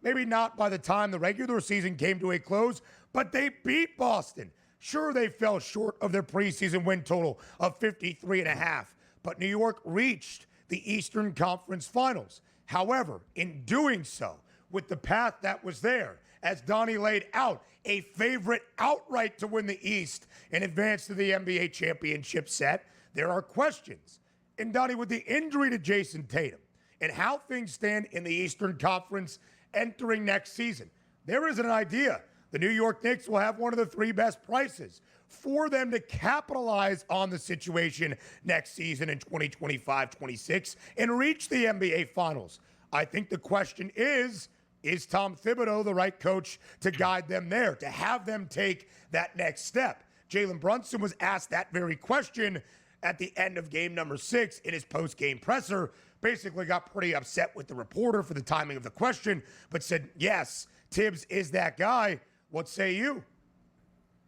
Maybe not by the time the regular season came to a close, but they beat Boston. Sure, they fell short of their preseason win total of 53.5, but New York reached the Eastern Conference Finals. However, in doing so, with the path that was there, as Donnie laid out, a favorite outright to win the East and advance to the NBA championship set, there are questions. And Donnie, with the injury to Jason Tatum and how things stand in the Eastern Conference entering next season, there is an idea. The New York Knicks will have one of the 3 best prices for them to capitalize on the situation next season in 2025-26 and reach the NBA Finals. I think the question is Tom Thibodeau the right coach to guide them there, to have them take that next step? Jalen Brunson was asked that very question at the end of game number 6 in his post-game presser, basically got pretty upset with the reporter for the timing of the question, but said, yes, Tibbs is that guy. What say you?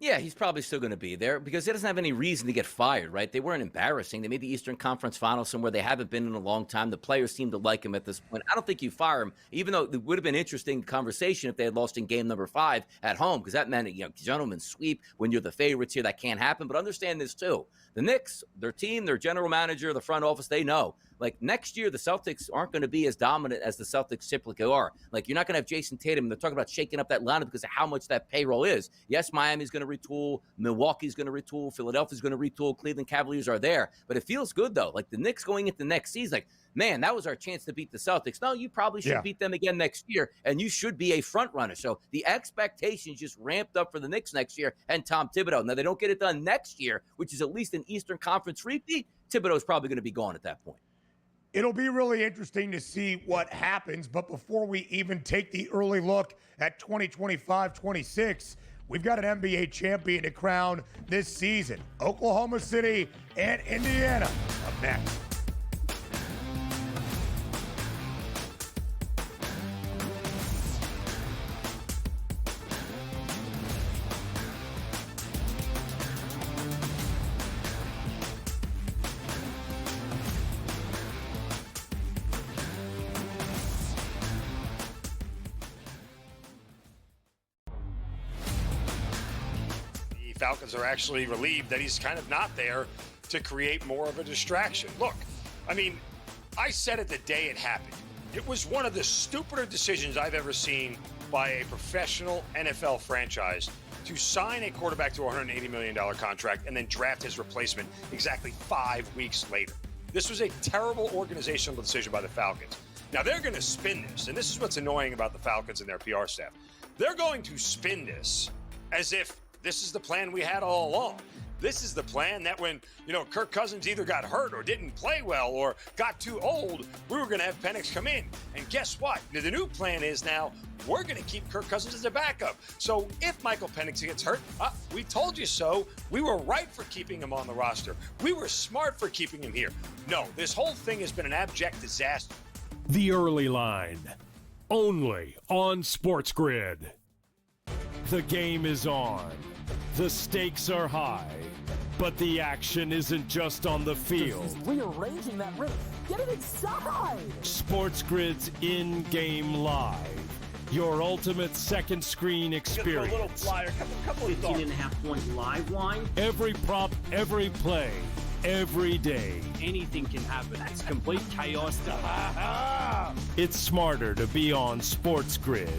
Yeah, he's probably still going to be there because he doesn't have any reason to get fired, right? They weren't embarrassing. They made the Eastern Conference Finals somewhere they haven't been in a long time. The players seem to like him at this point. I don't think you fire him, even though it would have been an interesting conversation if they had lost in game number 5 at home, because that meant, gentleman's sweep when you're the favorites here. That can't happen. But understand this, too. The Knicks, their team, their general manager, the front office, they know. Like, next year, the Celtics aren't going to be as dominant as the Celtics typically are. Like, you're not going to have Jason Tatum. They're talking about shaking up that lineup because of how much that payroll is. Yes, Miami's going to retool. Milwaukee's going to retool. Philadelphia's going to retool. Cleveland Cavaliers are there. But it feels good, though. Like, the Knicks going into next season, like, man, that was our chance to beat the Celtics. No, you probably should beat them again next year, and you should be a front runner. So the expectations just ramped up for the Knicks next year and Tom Thibodeau. Now, they don't get it done next year, which is at least an Eastern Conference repeat. Thibodeau's probably going to be gone at that point. It'll be really interesting to see what happens, but before we even take the early look at 2025-26, we've got an NBA champion to crown this season. Oklahoma City and Indiana up next. Falcons are actually relieved that he's kind of not there to create more of a distraction. Look, I mean, I said it the day it happened. It was one of the stupider decisions I've ever seen by a professional NFL franchise to sign a quarterback to a $180 million contract and then draft his replacement exactly 5 weeks later. This was a terrible organizational decision by the Falcons. Now, they're going to spin this, and this is what's annoying about the Falcons and their PR staff. They're going to spin this as if this is the plan we had all along. This is the plan that when, Kirk Cousins either got hurt or didn't play well or got too old, we were going to have Penix come in. And guess what? The new plan is now we're going to keep Kirk Cousins as a backup. So if Michael Penix gets hurt, we told you so. We were right for keeping him on the roster. We were smart for keeping him here. No, this whole thing has been an abject disaster. The Early Line, only on SportsGrid. The game is on. The stakes are high, but the action isn't just on the field. He's rearranging that roof. Get it inside! SportsGrid's in-game live. Your ultimate second screen experience. A little flyer, couple 18.5-point live line. Every prop, every play, every day. Anything can happen. It's complete chaos. It's smarter to be on SportsGrid.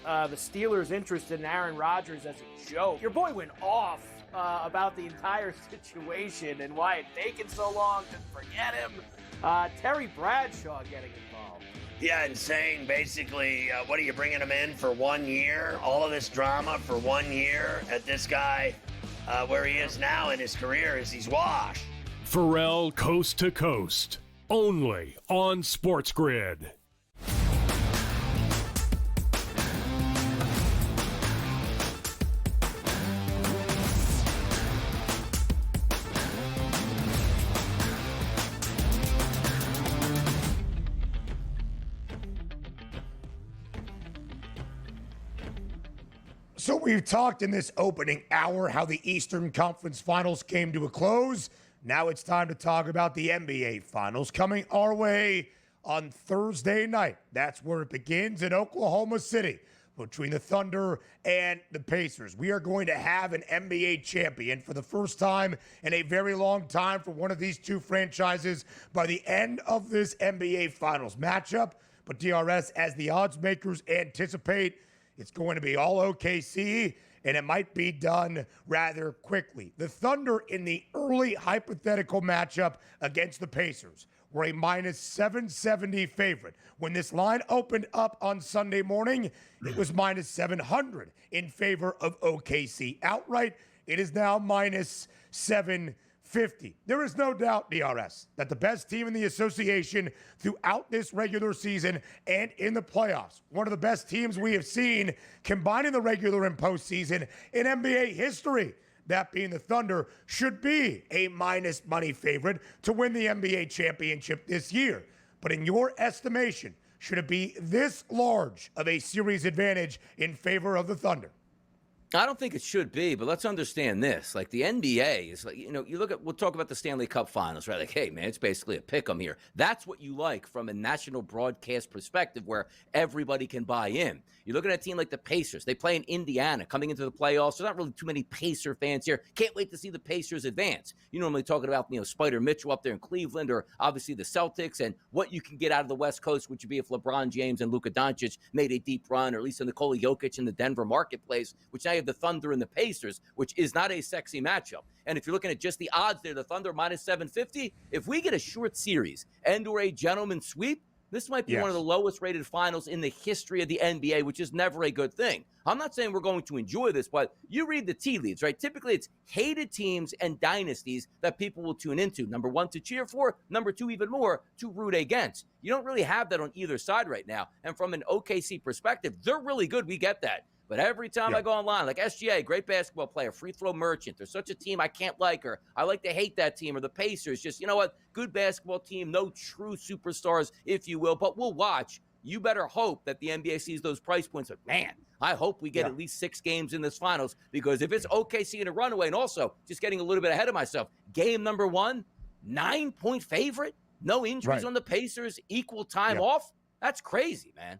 The Steelers interested in Aaron Rodgers as a joke. Your boy went off about the entire situation and why it taken so long to forget him. Terry Bradshaw getting involved. Yeah, and saying basically, what are you bringing him in for 1 year? All of this drama for 1 year at this guy, where he is now in his career is he's washed. Pharrell Coast to Coast, only on SportsGrid. So we've talked in this opening hour how the Eastern Conference Finals came to a close. Now it's time to talk about the NBA Finals coming our way on Thursday night. That's where it begins in Oklahoma City between the Thunder and the Pacers. We are going to have an NBA champion for the first time in a very long time for one of these two franchises by the end of this NBA Finals matchup. But DRS, as the odds makers anticipate, it's going to be all OKC, and it might be done rather quickly. The Thunder in the early hypothetical matchup against the Pacers were a minus 770 favorite. When this line opened up on Sunday morning, it was minus 700 in favor of OKC outright. It is now minus 750. There is no doubt, DRS, that the best team in the association throughout this regular season and in the playoffs, one of the best teams we have seen combining the regular and postseason in NBA history, that being the Thunder, should be a minus money favorite to win the NBA championship this year. But in your estimation, should it be this large of a series advantage in favor of the Thunder? I don't think it should be, but let's understand this. Like, the NBA is like, you look at, we'll talk about the Stanley Cup Finals, right? Like, hey, man, it's basically a pick-em here. That's what you like from a national broadcast perspective where everybody can buy in. You look at a team like the Pacers. They play in Indiana coming into the playoffs. There's not really too many Pacer fans here. Can't wait to see the Pacers advance. You're normally talking about, Spider Mitchell up there in Cleveland, or obviously the Celtics, and what you can get out of the West Coast, which would be if LeBron James and Luka Doncic made a deep run, or at least in Nikola Jokic in the Denver marketplace, which now you have the Thunder and the Pacers, which is not a sexy matchup. And if you're looking at just the odds there, the Thunder minus 750, if we get a short series and or a gentleman's sweep, this might be one of the lowest rated finals in the history of the NBA, which is never a good thing. I'm not saying we're going to enjoy this, but you read the tea leaves, right? Typically, it's hated teams and dynasties that people will tune into. Number one, to cheer for. Number two, even more, to root against. You don't really have that on either side right now. And from an OKC perspective, they're really good. We get that. But every time I go online, like SGA, great basketball player, free throw merchant, there's such a team I can't like, or I like to hate that team, or the Pacers, just, you know what, good basketball team, no true superstars, if you will, but we'll watch. You better hope that the NBA sees those price points. But man, I hope we get at least 6 games in this finals, because if it's OKC in a runaway, and also just getting a little bit ahead of myself, game number 1, 9-point favorite, no injuries on the Pacers, equal time off, that's crazy, man.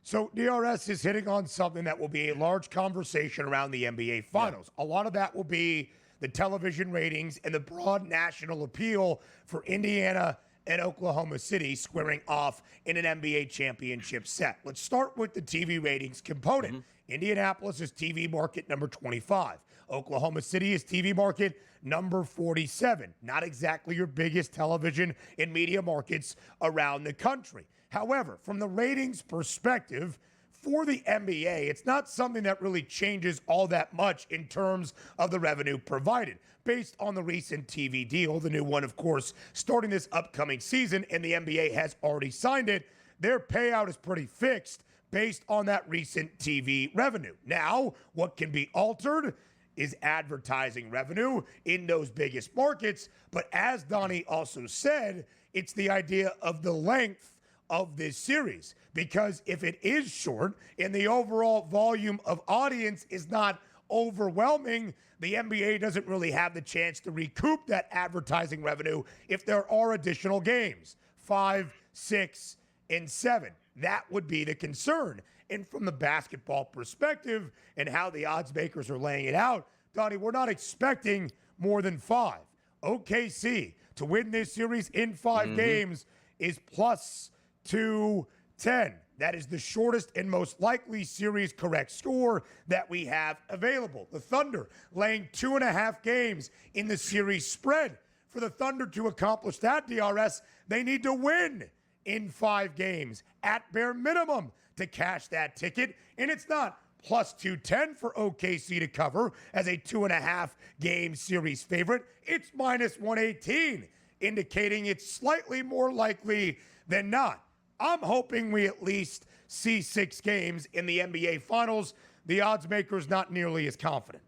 So DRS is hitting on something that will be a large conversation around the NBA Finals. A lot of that will be the television ratings and the broad national appeal for Indiana and Oklahoma City squaring off in an NBA championship set. Let's start with the TV ratings component. Indianapolis is TV market number 25. Oklahoma City is TV market number 47. Not exactly your biggest television and media markets around the country. However, from the ratings perspective, for the NBA, it's not something that really changes all that much in terms of the revenue provided. Based on the recent TV deal, the new one, of course, starting this upcoming season, and the NBA has already signed it, their payout is pretty fixed based on that recent TV revenue. Now, what can be altered is advertising revenue in those biggest markets. But as Donnie also said, it's the idea of the length of this series, because if it is short and the overall volume of audience is not overwhelming, the NBA doesn't really have the chance to recoup that advertising revenue if there are additional games, 5, 6, and 7. That would be the concern. And from the basketball perspective and how the odds makers are laying it out, Donnie, we're not expecting more than 5. OKC to win this series in 5 games is plus 210. That is the shortest and most likely series correct score that we have available. The Thunder laying 2.5 games in the series spread. For the Thunder to accomplish that, DRS, they need to win in 5 games at bare minimum to cash that ticket. And it's not plus 210 for OKC to cover as a 2.5 game series favorite. It's minus 118, indicating it's slightly more likely than not. I'm hoping we at least see 6 games in the NBA Finals. The odds makers not nearly as confident.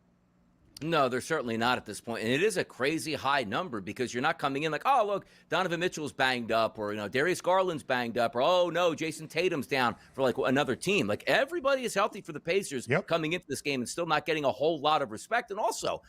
No, they're certainly not at this point. And it is a crazy high number because you're not coming in like, oh, look, Donovan Mitchell's banged up, or, Darius Garland's banged up, or, oh, no, Jason Tatum's down for, like, another team. Like, everybody is healthy for the Pacers coming into this game and still not getting a whole lot of respect. And also,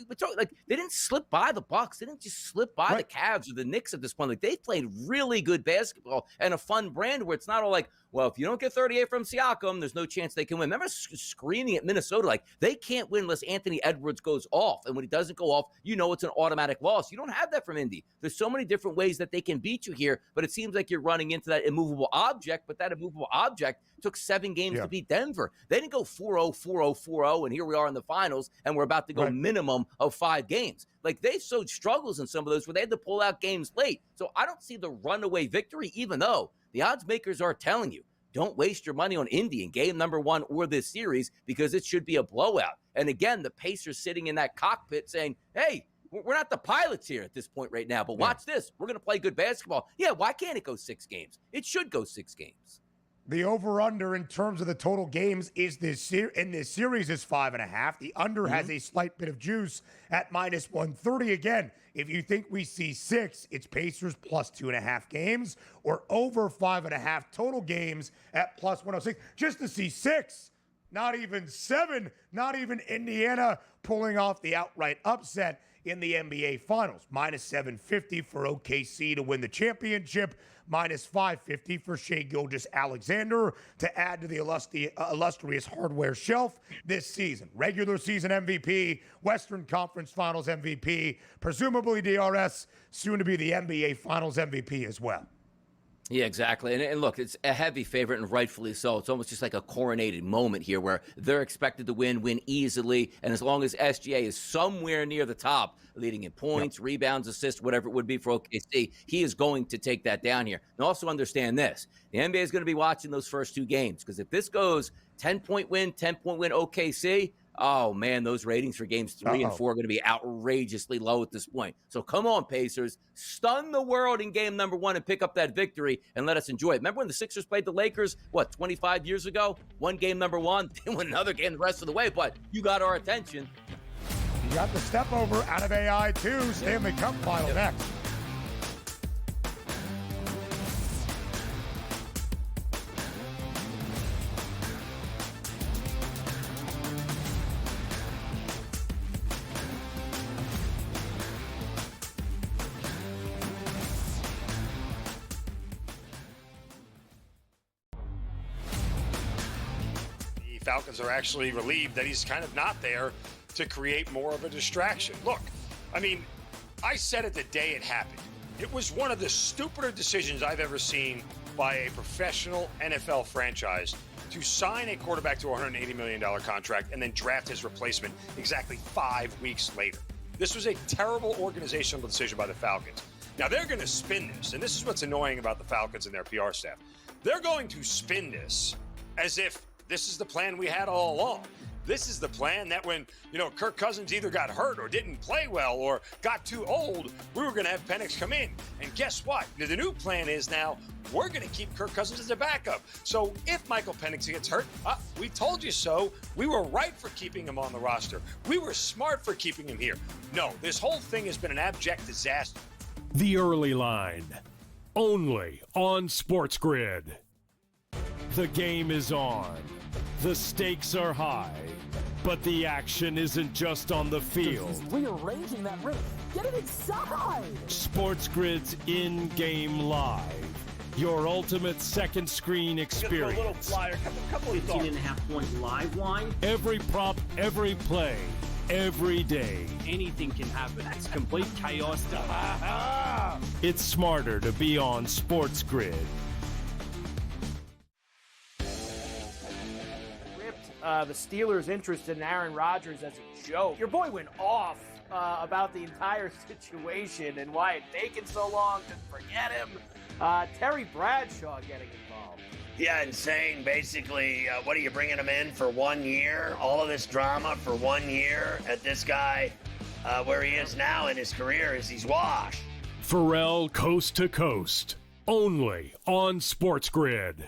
we talk, like, they didn't slip by the Bucks. They didn't just slip by the Cavs or the Knicks at this point. Like, they played really good basketball and a fun brand where it's not all like, well, if you don't get 38 from Siakam, there's no chance they can win. Remember screaming at Minnesota like they can't win unless Anthony Edwards goes off. And when he doesn't go off, it's an automatic loss. You don't have that from Indy. There's so many different ways that they can beat you here, but it seems like you're running into that immovable object, but that immovable object took 7 games to beat Denver. They didn't go 4-0, 4-0, 4-0, and here we are in the finals, and we're about to go minimum of 5 games. Like, they showed struggles in some of those where they had to pull out games late. So I don't see the runaway victory, even though the odds makers are telling you, don't waste your money on Indy in game number 1 or this series because it should be a blowout. And again, the Pacers sitting in that cockpit saying, hey, we're not the pilots here at this point right now, but watch this. We're going to play good basketball. Yeah, why can't it go 6 games? It should go 6 games. The over-under in terms of the total games is in this series is 5.5. The under has a slight bit of juice at -130. Again, if you think we see 6, it's Pacers plus 2.5 games, or over 5.5 total games at plus 106. Just to see 6, not even 7, not even Indiana pulling off the outright upset in the NBA Finals. -750 for OKC to win the championship. -550 for Shai Gilgeous-Alexander to add to the illustrious hardware shelf this season. Regular season MVP, Western Conference Finals MVP, presumably DRS, soon to be the NBA Finals MVP as well. Yeah, exactly. And look, it's a heavy favorite, and rightfully so. It's almost just like a coronated moment here where they're expected to win easily. And as long as SGA is somewhere near the top, leading in points, rebounds, assists, whatever it would be for OKC, he is going to take that down here. And also understand this. The NBA is going to be watching those first 2 games because if this goes 10-point win OKC, oh, man, those ratings for games 3 and 4 are going to be outrageously low at this point. So come on, Pacers. Stun the world in game number 1 and pick up that victory and let us enjoy it. Remember when the Sixers played the Lakers, 25 years ago? Won game number 1, then win another game the rest of the way, but you got our attention. You got the step over out of AI 2, Stanley Cup final next. Falcons are actually relieved that he's kind of not there to create more of a distraction. Look, I mean, I said it the day it happened. It was one of the stupider decisions I've ever seen by a professional NFL franchise to sign a quarterback to a $180 million contract and then draft his replacement exactly 5 weeks later. This was a terrible organizational decision by the Falcons. Now, they're going to spin this, and this is what's annoying about the Falcons and their PR staff. They're going to spin this as if this is the plan we had all along. This is the plan that when, Kirk Cousins either got hurt or didn't play well or got too old, we were going to have Penix come in. And guess what? The new plan is now we're going to keep Kirk Cousins as a backup. So if Michael Penix gets hurt, we told you so. We were right for keeping him on the roster. We were smart for keeping him here. No, this whole thing has been an abject disaster. The Early Line, only on SportsGrid. The game is on. The stakes are high, but the action isn't just on the field. He's rearranging that roof. Get it inside! SportsGrid's in-game live. Your ultimate second screen experience. A little flyer, couple 18.5-point live line. Every prop, every play, every day. Anything can happen. It's complete chaos. It's smarter to be on SportsGrid. The Steelers' interest in Aaron Rodgers as a joke. Your boy went off about the entire situation and why it taken so long to forget him. Terry Bradshaw getting involved. Yeah, insane. Basically, what are you bringing him in for 1 year? All of this drama for 1 year at this guy, where he is now in his career is he's washed. Pharrell Coast to Coast, only on SportsGrid.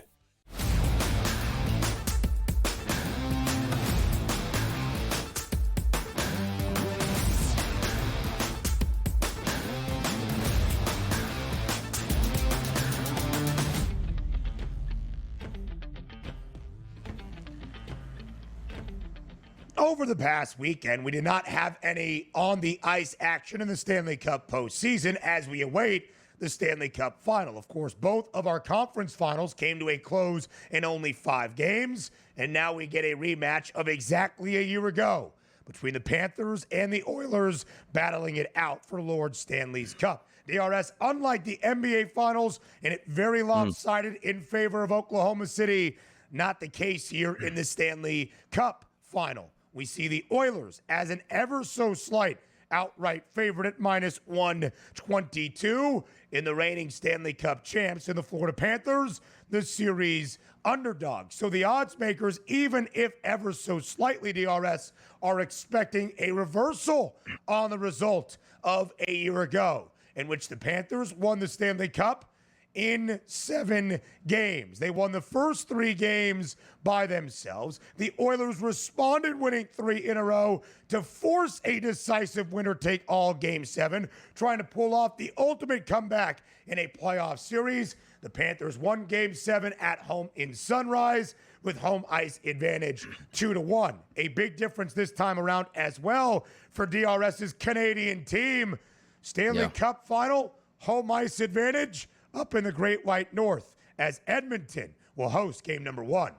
Over the past weekend, we did not have any on-the-ice action in the Stanley Cup postseason as we await the Stanley Cup final. Of course, both of our conference finals came to a close in only 5 games, and now we get a rematch of exactly a year ago between the Panthers and the Oilers battling it out for Lord Stanley's Cup. DRS, unlike the NBA Finals, and it very lopsided in favor of Oklahoma City, not the case here in the Stanley Cup final. We see the Oilers as an ever so slight outright favorite at minus 122 in the reigning Stanley Cup champs, and the Florida Panthers, the series underdogs. So the odds makers, even if ever so slightly, DRS, are expecting a reversal on the result of a year ago, in which the Panthers won the Stanley Cup in 7 games. They won the first 3 games by themselves. The Oilers responded, winning 3 in a row to force a decisive winner-take-all Game 7, trying to pull off the ultimate comeback in a playoff series. The Panthers won Game 7 at home in Sunrise with home ice advantage 2-1. A big difference this time around as well for DRS's Canadian team. Stanley Cup final, home ice advantage up in the Great White North as Edmonton will host game number 1.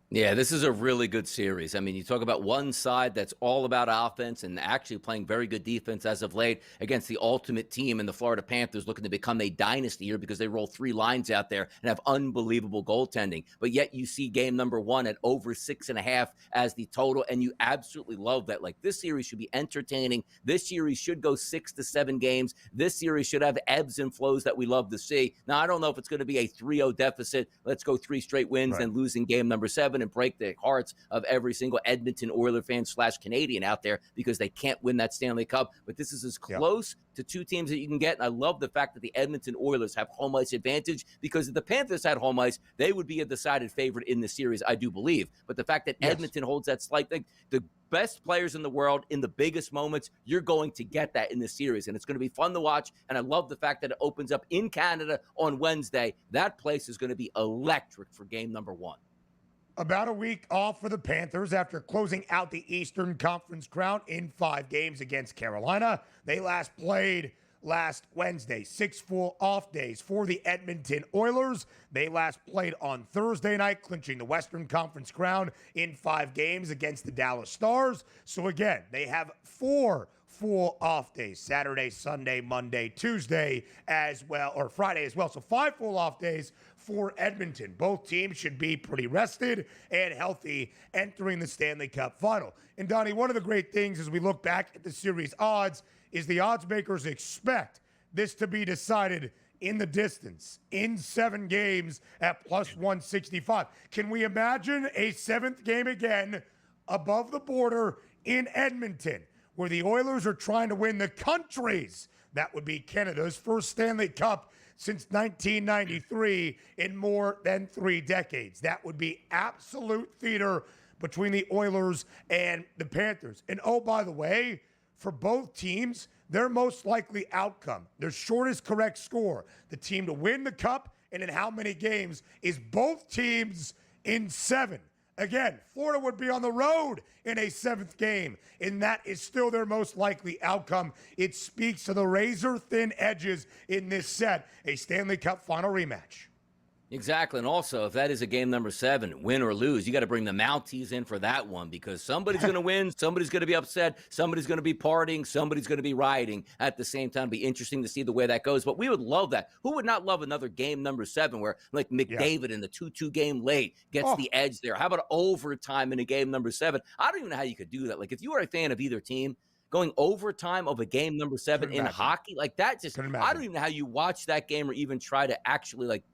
Yeah, this is a really good series. I mean, you talk about one side that's all about offense and actually playing very good defense as of late against the ultimate team in the Florida Panthers, looking to become a dynasty here because they roll 3 lines out there and have unbelievable goaltending. But yet you see game number 1 at over 6.5 as the total, and you absolutely love that. Like, this series should be entertaining. This series should go 6 to 7 games. This series should have ebbs and flows that we love to see. Now, I don't know if it's going to be a 3-0 deficit. Let's go 3 straight wins and losing game number 7 and break the hearts of every single Edmonton Oiler fan / Canadian out there because they can't win that Stanley Cup. But this is as close to 2 teams that you can get. And I love the fact that the Edmonton Oilers have home ice advantage, because if the Panthers had home ice, they would be a decided favorite in the series, I do believe. But the fact that Edmonton holds that slight thing, the best players in the world in the biggest moments, you're going to get that in the series, and it's going to be fun to watch. And I love the fact that it opens up in Canada on Wednesday. That place is going to be electric for game number 1. About a week off for the Panthers after closing out the Eastern Conference crown in 5 games against Carolina. They last played last Wednesday. 6 full off days for the Edmonton Oilers. They last played on Thursday night, clinching the Western Conference crown in 5 games against the Dallas Stars. So again, they have 4 full off days, Saturday, Sunday, Monday, Tuesday as well, or Friday as well. So 5 full off days for Edmonton. Both teams should be pretty rested and healthy entering the Stanley Cup final. And Donnie, one of the great things as we look back at the series odds is the odds makers expect this to be decided in the distance in 7 games at plus 165. Can we imagine a 7th game again above the border in Edmonton, where the Oilers are trying to win the country's, that would be Canada's, first Stanley Cup since 1993 in more than 3 decades? That would be absolute theater between the Oilers and the Panthers. And oh, by the way, for both teams, their most likely outcome, their shortest correct score, the team to win the Cup and in how many games, is both teams in 7. Again, Florida would be on the road in a 7th game, and that is still their most likely outcome. It speaks to the razor-thin edges in this set, a Stanley Cup final rematch. Exactly. And also, if that is a game number 7, win or lose, you got to bring the Mounties in for that one, because somebody's going to win, somebody's going to be upset, somebody's going to be partying, somebody's going to be rioting at the same time. It'll be interesting to see the way that goes. But we would love that. Who would not love another game number 7 where, like, McDavid in the 2-2 game late gets the edge there? How about overtime in a game number 7? I don't even know how you could do that. Like, if you are a fan of either team, going overtime of a game number 7 in hockey, like that, just, I don't even know how you watch that game or even try to actually, like,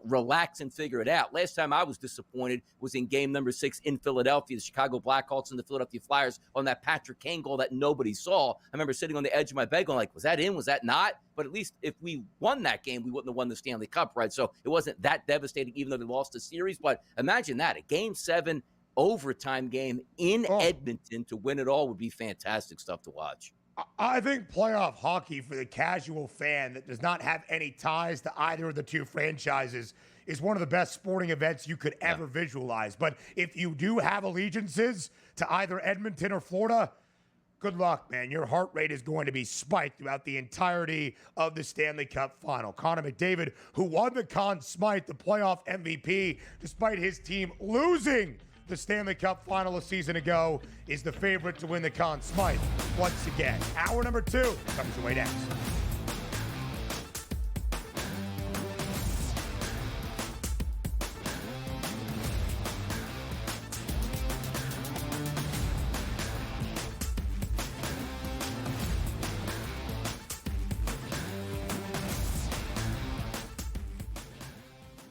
relax and figure it out. Last time I was disappointed was in game number 6 in Philadelphia, the Chicago Blackhawks and the Philadelphia Flyers on that Patrick Kane goal that nobody saw. I remember sitting on the edge of my bed going like, was that in? Was that not? But at least if we won that game, we wouldn't have won the Stanley Cup, right? So it wasn't that devastating, even though they lost the series. But imagine that, a game 7 overtime game in Edmonton to win it all would be fantastic stuff to watch. I think playoff hockey for the casual fan that does not have any ties to either of the two franchises is one of the best sporting events you could ever visualize. But if you do have allegiances to either Edmonton or Florida, good luck, man. Your heart rate is going to be spiked throughout the entirety of the Stanley Cup final. Connor McDavid, who won the Conn Smythe, the playoff MVP, despite his team losing the Stanley Cup final a season ago, is the favorite to win the Conn Smythe once again. Hour number 2 comes your way next.